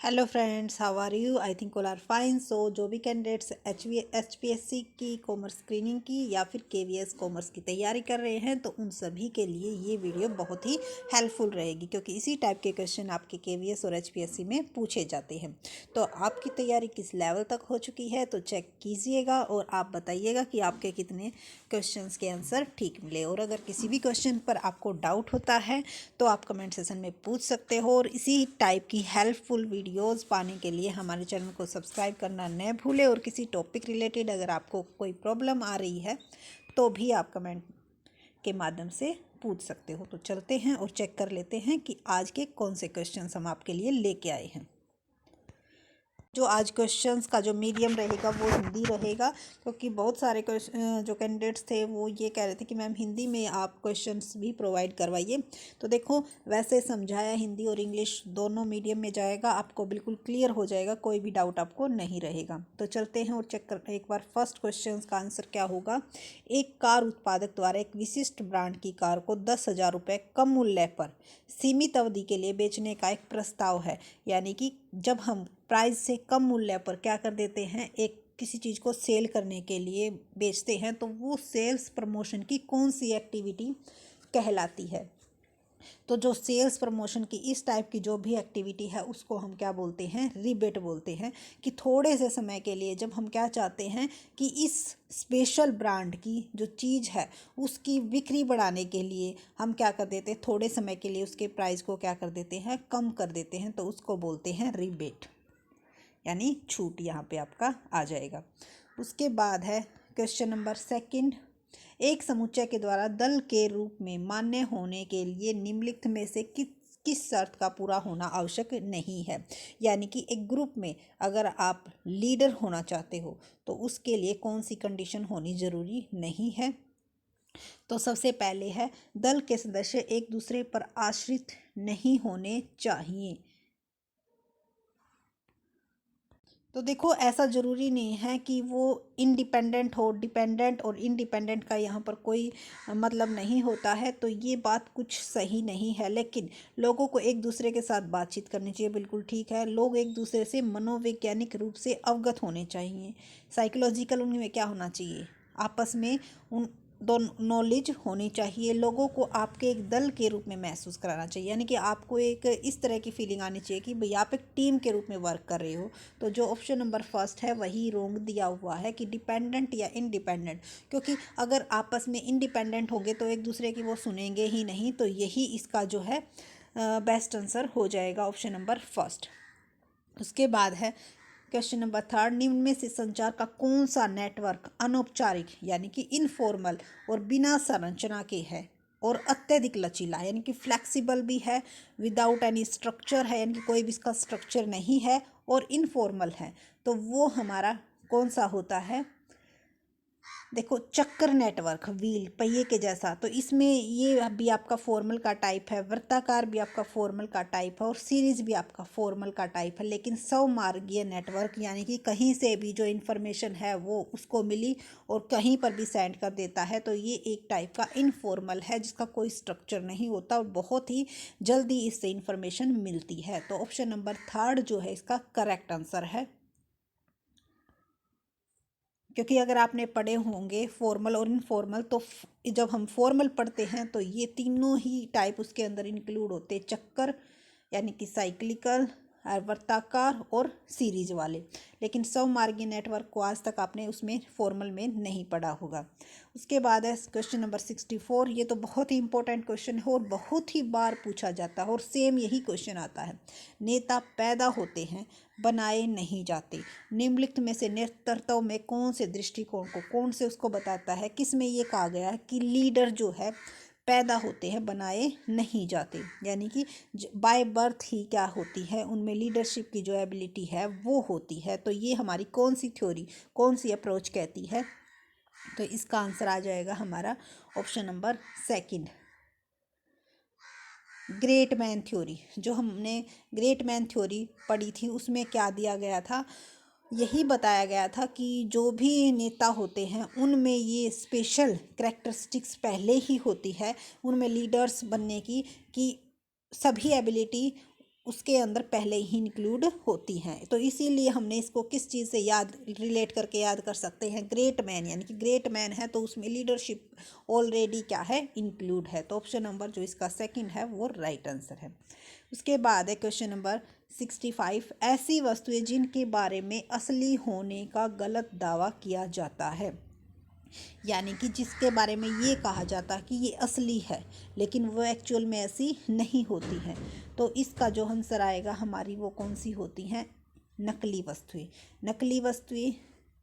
Hello friends, how are you? I think all are fine. So जो भी candidates HPSC की commerce screening की या फिर KVS कॉमर्स की तैयारी कर रहे हैं तो उन सभी के लिए ये वीडियो बहुत ही हेल्पफुल रहेगी, क्योंकि इसी टाइप के क्वेश्चन आपके KVS और HPSC में पूछे जाते हैं। तो आपकी तैयारी किस लेवल तक हो चुकी है तो चेक कीजिएगा और आप बताइएगा कि आपके कितने क्वेश्चंस के आंसर ठीक मिले। और अगर किसी भी क्वेश्चन पर आपको डाउट होता है तो आप कमेंट सेशन में पूछ सकते हो। और इसी टाइप की हेल्पफुल वीडियोस पाने के लिए हमारे चैनल को सब्सक्राइब करना न भूलें। और किसी टॉपिक रिलेटेड अगर आपको कोई प्रॉब्लम आ रही है तो भी आप कमेंट के माध्यम से पूछ सकते हो। तो चलते हैं और चेक कर लेते हैं कि आज के कौन से क्वेश्चंस हम आपके लिए लेके आए हैं। जो आज क्वेश्चंस का जो मीडियम रहेगा वो हिंदी रहेगा, क्योंकि बहुत सारे जो कैंडिडेट्स थे वो ये कह रहे थे कि मैम हिंदी में आप क्वेश्चंस भी प्रोवाइड करवाइए। तो देखो, वैसे समझाया हिंदी और इंग्लिश दोनों मीडियम में जाएगा, आपको बिल्कुल क्लियर हो जाएगा, कोई भी डाउट आपको नहीं रहेगा। तो चलते हैं और चेक कर एक बार फर्स्ट क्वेश्चन का आंसर क्या होगा। एक कार उत्पादक द्वारा एक विशिष्ट ब्रांड की कार को 10,000 रुपये कम मूल्य पर सीमित अवधि के लिए बेचने का एक प्रस्ताव है। यानी कि जब हम प्राइस से कम मूल्य पर क्या कर देते हैं, एक किसी चीज़ को सेल करने के लिए बेचते हैं, तो वो सेल्स प्रमोशन की कौन सी एक्टिविटी कहलाती है। तो जो सेल्स प्रमोशन की इस टाइप की जो भी एक्टिविटी है उसको हम क्या बोलते हैं, रिबेट बोलते हैं। कि थोड़े से समय के लिए जब हम क्या चाहते हैं कि इस स्पेशल ब्रांड की जो चीज़ है उसकी बिक्री बढ़ाने के लिए हम क्या कर देते हैं, थोड़े समय के लिए उसके प्राइस को क्या कर देते हैं, कम कर देते हैं, तो उसको बोलते हैं रिबेट, यानी छूट यहाँ पे आपका आ जाएगा। उसके बाद है क्वेश्चन नंबर सेकंड। एक समुच्चय के द्वारा दल के रूप में मान्य होने के लिए निम्नलिखित में से किस शर्त का पूरा होना आवश्यक नहीं है। यानी कि एक ग्रुप में अगर आप लीडर होना चाहते हो तो उसके लिए कौन सी कंडीशन होनी जरूरी नहीं है। तो सबसे पहले है, दल के सदस्य एक दूसरे पर आश्रित नहीं होने चाहिए। तो देखो, ऐसा ज़रूरी नहीं है कि वो इंडिपेंडेंट हो। डिपेंडेंट और इंडिपेंडेंट का यहाँ पर कोई मतलब नहीं होता है, तो ये बात कुछ सही नहीं है। लेकिन लोगों को एक दूसरे के साथ बातचीत करनी चाहिए, बिल्कुल ठीक है। लोग एक दूसरे से मनोवैज्ञानिक रूप से अवगत होने चाहिए। साइकोलॉजिकल उनमें क्या होना चाहिए, आपस में उन दो नॉलेज होनी चाहिए। लोगों को आपके एक दल के रूप में महसूस कराना चाहिए, यानी कि आपको एक इस तरह की फीलिंग आनी चाहिए कि भाई आप एक टीम के रूप में वर्क कर रहे हो। तो जो ऑप्शन नंबर फर्स्ट है वही रोंग दिया हुआ है कि डिपेंडेंट या इंडिपेंडेंट, क्योंकि अगर आपस में इंडिपेंडेंट होंगे तो एक दूसरे की वो सुनेंगे ही नहीं। तो यही इसका जो है बेस्ट आंसर हो जाएगा, ऑप्शन नंबर फर्स्ट। उसके बाद है क्वेश्चन नंबर थर्ड। निम्न में से संचार का कौन सा नेटवर्क अनौपचारिक यानी कि इनफॉर्मल और बिना संरचना के है और अत्यधिक लचीला यानी कि फ्लेक्सिबल भी है, विदाउट एनी स्ट्रक्चर है यानी कि कोई भी इसका स्ट्रक्चर नहीं है, और इनफॉर्मल है। तो वो हमारा कौन सा होता है। देखो, चक्कर नेटवर्क, व्हील, पहिए के जैसा, तो इसमें ये भी आपका फॉर्मल का टाइप है, वृत्ताकार भी आपका फॉर्मल का टाइप है, और सीरीज भी आपका फॉर्मल का टाइप है। लेकिन स्वमार्गीय नेटवर्क यानी कि कहीं से भी जो इन्फॉर्मेशन है वो उसको मिली और कहीं पर भी सेंड कर देता है, तो ये एक टाइप का इनफॉर्मल है जिसका कोई स्ट्रक्चर नहीं होता और बहुत ही जल्दी इससे इन्फॉर्मेशन मिलती है। तो ऑप्शन नंबर थर्ड जो है इसका करेक्ट आंसर है। क्योंकि अगर आपने पढ़े होंगे फॉर्मल और इनफॉर्मल, तो जब हम फॉर्मल पढ़ते हैं तो ये तीनों ही टाइप उसके अंदर इंक्लूड होते हैं। चक्कर यानी कि साइक्लिकल, वर्ताकार और सीरीज वाले। लेकिन स्वमार्गी नेटवर्क को आज तक आपने उसमें फॉर्मल में नहीं पढ़ा होगा। उसके बाद है क्वेश्चन नंबर 64। ये तो बहुत ही इंपॉर्टेंट क्वेश्चन है और बहुत ही बार पूछा जाता है और सेम यही क्वेश्चन आता है। नेता पैदा होते हैं, बनाए नहीं जाते। निम्नलिखित में से नेतृत्व में कौन से दृष्टिकोण को, कौन से उसको बताता है, किस में ये कहा गया है कि लीडर जो है पैदा होते हैं, बनाए नहीं जाते। यानी कि बाय बर्थ ही क्या होती है, उनमें लीडरशिप की जो एबिलिटी है वो होती है। तो ये हमारी कौन सी थ्योरी, कौन सी अप्रोच कहती है। तो इसका आंसर आ जाएगा हमारा option number second, great man theory. जो हमने ग्रेट मैन थ्योरी पढ़ी थी उसमें क्या दिया गया था, यही बताया गया था कि जो भी नेता होते हैं उनमें ये स्पेशल कैरेक्टरिस्टिक्स पहले ही होती है, उनमें लीडर्स बनने की, कि सभी एबिलिटी उसके अंदर पहले ही इंक्लूड होती हैं। तो इसीलिए हमने इसको किस चीज़ से याद रिलेट करके याद कर सकते हैं, ग्रेट मैन, यानी कि ग्रेट मैन है तो उसमें लीडरशिप ऑलरेडी क्या है, इंक्लूड है। तो ऑप्शन नंबर जो इसका सेकंड है वो राइट आंसर है। उसके बाद है क्वेश्चन नंबर 65, ऐसी वस्तुएं जिनके बारे में असली होने का गलत दावा किया जाता है, यानी कि जिसके बारे में ये कहा जाता है कि ये असली है लेकिन वो एक्चुअल में ऐसी नहीं होती है। तो इसका जो आंसर आएगा हमारी वो कौन सी होती हैं, नकली वस्तुएं। नकली वस्तुएं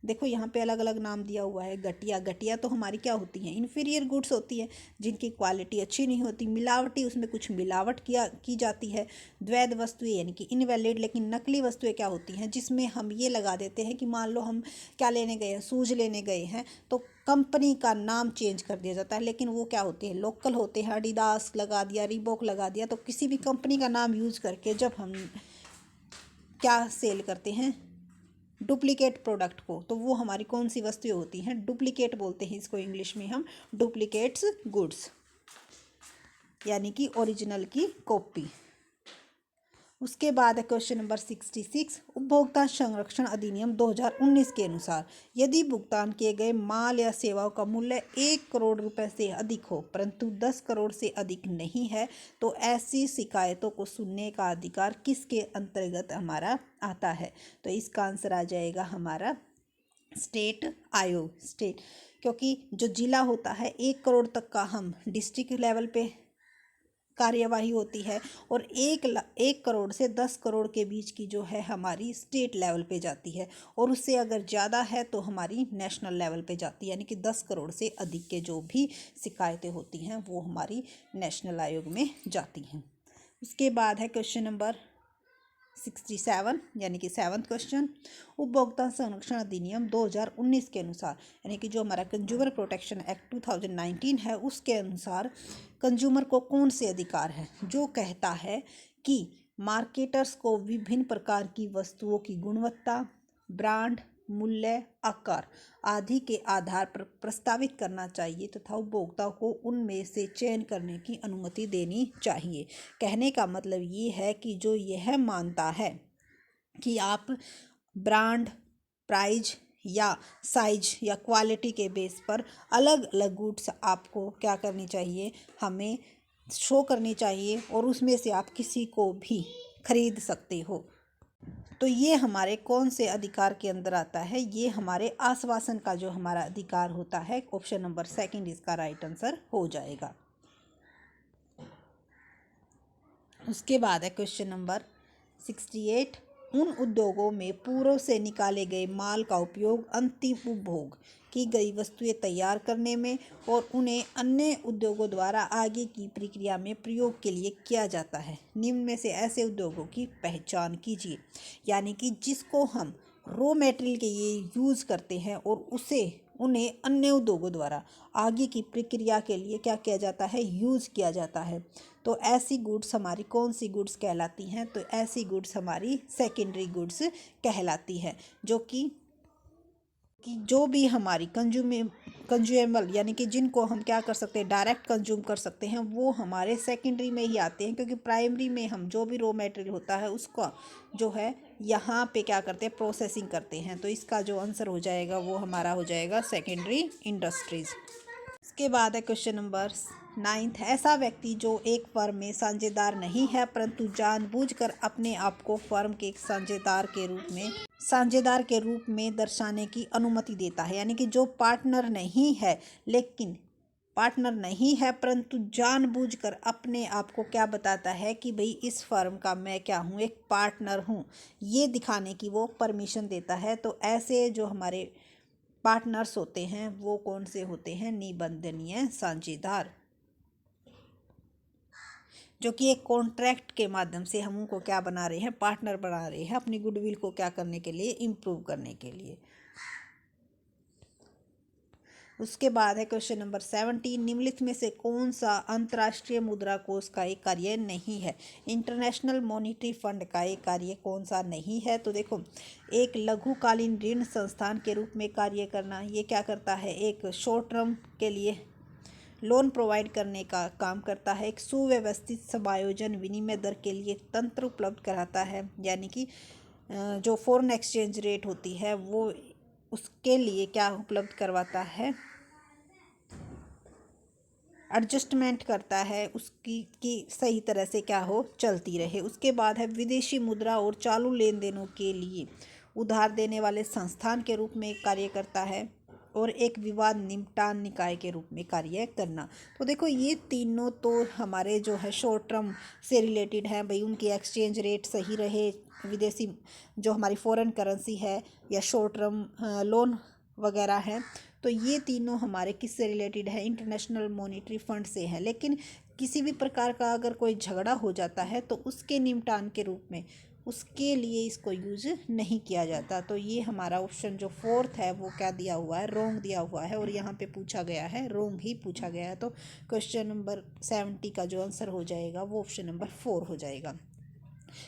देखो यहाँ पे अलग अलग नाम दिया हुआ है। घटिया, घटिया तो हमारी क्या होती हैं, इन्फीरियर गुड्स होती है जिनकी क्वालिटी अच्छी नहीं होती। मिलावटी, उसमें कुछ मिलावट की जाती है। द्वैध वस्तुएं यानी कि इनवैलिड। लेकिन नकली वस्तुएं क्या होती हैं, जिसमें हम ये लगा देते हैं कि मान लो हम क्या लेने गए हैं, शूज़ लेने गए हैं तो कंपनी का नाम चेंज कर दिया जाता है, लेकिन वो क्या होते हैं, लोकल होते हैं। एडिडास लगा दिया, रीबॉक लगा दिया। तो किसी भी कंपनी का नाम यूज़ करके जब हम क्या सेल करते हैं, डुप्लीकेट प्रोडक्ट को, तो वो हमारी कौन सी वस्तुएं होती हैं, डुप्लीकेट बोलते हैं इसको इंग्लिश में हम, डुप्लीकेट्स गुड्स, यानी कि ओरिजिनल की कॉपी। उसके बाद है क्वेश्चन नंबर 66, उपभोक्ता संरक्षण अधिनियम 2019 के अनुसार यदि भुगतान किए गए माल या सेवाओं का मूल्य 1 करोड़ रुपए से अधिक हो परंतु 10 करोड़ से अधिक नहीं है तो ऐसी शिकायतों को सुनने का अधिकार किसके अंतर्गत हमारा आता है। तो इसका आंसर आ जाएगा हमारा स्टेट आयोग, स्टेट, क्योंकि जो जिला होता है 1 करोड़ तक का हम डिस्ट्रिक्ट लेवल पे कार्यवाही होती है और 1 करोड़ से 10 करोड़ के बीच की जो है हमारी स्टेट लेवल पे जाती है, और उससे अगर ज़्यादा है तो हमारी नेशनल लेवल पे जाती है, यानी कि 10 करोड़ से अधिक के जो भी शिकायतें होती हैं वो हमारी नेशनल आयोग में जाती हैं। उसके बाद है क्वेश्चन नंबर 67, यानी कि 7th क्वेश्चन, उपभोक्ता संरक्षण अधिनियम 2019 के अनुसार, यानी कि जो हमारा कंज्यूमर प्रोटेक्शन एक्ट 2019 है उसके अनुसार कंज्यूमर को कौन से अधिकार है, जो कहता है कि मार्केटर्स को विभिन्न प्रकार की वस्तुओं की गुणवत्ता, ब्रांड, मूल्य, आकार आदि के आधार पर प्रस्तावित करना चाहिए तथा उपभोक्ता को उनमें से चयन करने की अनुमति देनी चाहिए। कहने का मतलब ये है कि जो यह मानता है कि आप ब्रांड, प्राइस या साइज या क्वालिटी के बेस पर अलग अलग गुड्स आपको क्या करनी चाहिए, हमें शो करनी चाहिए और उसमें से आप किसी को भी खरीद सकते हो। तो ये हमारे कौन से अधिकार के अंदर आता है, ये हमारे आश्वासन का जो हमारा अधिकार होता है। ऑप्शन नंबर सेकंड इसका राइट आंसर हो जाएगा। उसके बाद है क्वेश्चन नंबर 68, उन उद्योगों में पूर्व से निकाले गए माल का उपयोग अंतिम उपभोग की गई वस्तुएं तैयार करने में और उन्हें अन्य उद्योगों द्वारा आगे की प्रक्रिया में प्रयोग के लिए किया जाता है। निम्न में से ऐसे उद्योगों की पहचान कीजिए, यानी कि जिसको हम रॉ मटेरियल के लिए यूज़ करते हैं और उन्हें अन्य उद्योगों द्वारा आगे की प्रक्रिया के लिए क्या किया जाता है, यूज़ किया जाता है। तो ऐसी गुड्स हमारी कौन सी गुड्स कहलाती हैं, तो ऐसी गुड्स हमारी सेकेंडरी गुड्स कहलाती है, जो कि जो भी हमारी कंज्यूमेबल यानी कि जिनको हम क्या कर सकते हैं, डायरेक्ट कंज्यूम कर सकते हैं, वो हमारे सेकेंडरी में ही आते हैं, क्योंकि प्राइमरी में हम जो भी रॉ मटेरियल होता है उसका जो है यहाँ पे क्या करते हैं, प्रोसेसिंग करते हैं। तो इसका जो आंसर हो जाएगा वो हमारा हो जाएगा सेकेंडरी इंडस्ट्रीज। इसके बाद है क्वेश्चन नंबर 9, ऐसा व्यक्ति जो एक फर्म में साझेदार नहीं है परंतु जानबूझकर अपने आप को फर्म के साझेदार के रूप में दर्शाने की अनुमति देता है, यानी कि जो पार्टनर नहीं है परंतु जानबूझकर अपने आप को क्या बताता है कि भाई इस फर्म का मैं क्या हूँ, एक पार्टनर हूँ, ये दिखाने की वो परमिशन देता है। तो ऐसे जो हमारे पार्टनर्स होते हैं वो कौन से होते हैं, निबंधनीय साझेदार, जो कि एक कॉन्ट्रैक्ट के माध्यम से हम उनको क्या बना रहे हैं, पार्टनर बना रहे हैं, अपनी गुडविल को क्या करने के लिए, इम्प्रूव करने के लिए। उसके बाद है क्वेश्चन नंबर 17, निम्नलिखित में से कौन सा अंतर्राष्ट्रीय मुद्रा कोष का एक कार्य नहीं है, इंटरनेशनल मॉनिटरी फंड का एक कार्य कौन सा नहीं है। तो देखो, एक लघुकालीन ऋण संस्थान के रूप में कार्य करना, ये क्या करता है, एक शॉर्ट टर्म के लिए लोन प्रोवाइड करने का काम करता है। एक सुव्यवस्थित समायोजन विनिमय दर के लिए एक तंत्र उपलब्ध कराता है, यानी कि जो फॉरेन एक्सचेंज रेट होती है वो उसके लिए क्या उपलब्ध करवाता है, एडजस्टमेंट करता है उसकी कि सही तरह से क्या हो, चलती रहे। उसके बाद है विदेशी मुद्रा और चालू लेन देनों के लिए उधार देने वाले संस्थान के रूप में कार्य करता है और एक विवाद निपटान निकाय के रूप में कार्य करना। तो देखो ये तीनों तो हमारे जो है शॉर्ट टर्म से रिलेटेड है भाई, उनकी एक्सचेंज रेट सही रहे, विदेशी जो हमारी फॉरेन करेंसी है या शॉर्ट टर्म लोन वगैरह है। तो ये तीनों हमारे किससे रिलेटेड है, इंटरनेशनल मॉनेटरी फंड से है। लेकिन किसी भी प्रकार का अगर कोई झगड़ा हो जाता है तो उसके निपटान के रूप में उसके लिए इसको यूज नहीं किया जाता। तो ये हमारा ऑप्शन जो फोर्थ है वो क्या दिया हुआ है, रोंग दिया हुआ है, और यहाँ पे पूछा गया है रोंग ही पूछा गया है। तो क्वेश्चन नंबर 70 का जो आंसर हो जाएगा वो ऑप्शन नंबर 4 हो जाएगा।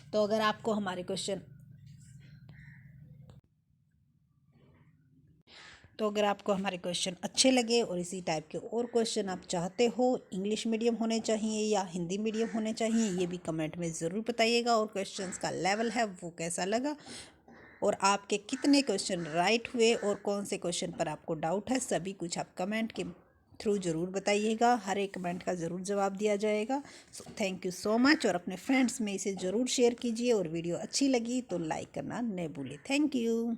तो अगर आपको हमारे क्वेश्चन अच्छे लगे और इसी टाइप के और क्वेश्चन आप चाहते हो, इंग्लिश मीडियम होने चाहिए या हिंदी मीडियम होने चाहिए, ये भी कमेंट में ज़रूर बताइएगा। और क्वेश्चंस का लेवल है वो कैसा लगा और आपके कितने क्वेश्चन राइट हुए और कौन से क्वेश्चन पर आपको डाउट है, सभी कुछ आप कमेंट के थ्रू ज़रूर बताइएगा। हर एक कमेंट का ज़रूर जवाब दिया जाएगा। So thank you so much, और अपने फ्रेंड्स में इसे ज़रूर शेयर कीजिए, और वीडियो अच्छी लगी तो लाइक करना न भूलिए। Thank you.